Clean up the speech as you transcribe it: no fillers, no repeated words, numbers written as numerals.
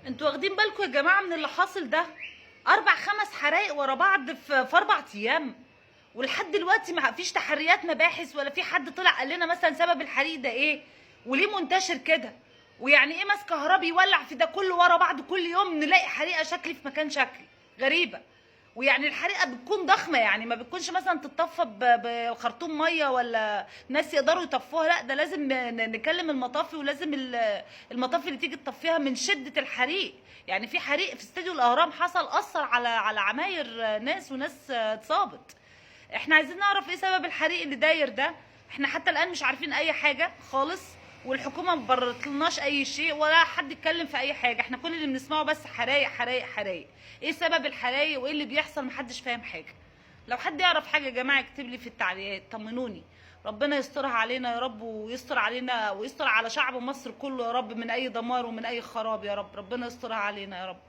انتوا واخدين بالكم يا جماعه من اللي حاصل ده؟ 4 5 حرايق ورا بعض في 4 ايام، ولحد دلوقتي ما فيش تحريات مباحث، ولا في حد طلع قال لنا مثلا سبب الحريق ده ايه وليه منتشر كده. ويعني ايه ماس كهربي يولع في ده كله ورا بعض كل يوم نلاقي حريقه شكل في مكان شكل غريبه. ويعني الحريقه بتكون ضخمه، يعني ما بتكونش مثلا تتطفى بخرطوم ميه ولا ناس يقدروا يطفوها، لا ده لازم نكلم المطافي، ولازم المطافي اللي تيجي تطفيها من شده الحريق. يعني في حريق في استوديو الاهرام حصل، اثر على عماير ناس وناس اتصابت. احنا عايزين نعرف ايه سبب الحريق اللي داير ده. احنا حتى الان مش عارفين اي حاجه خالص، والحكومه ما برتلناش اي شيء ولا حد اتكلم في اي حاجه. احنا كل اللي بنسمعه بس حرايق حرايق حرايق. ايه سبب الحرايق وايه اللي بيحصل؟ محدش فاهم حاجه. لو حد يعرف حاجه يا جماعه يكتب لي في التعليقات، طمنوني. ربنا يسترها علينا يا رب، ويستر علينا ويستر على شعب مصر كله يا رب، من اي دمار ومن اي خراب يا رب. ربنا يسترها علينا يا رب.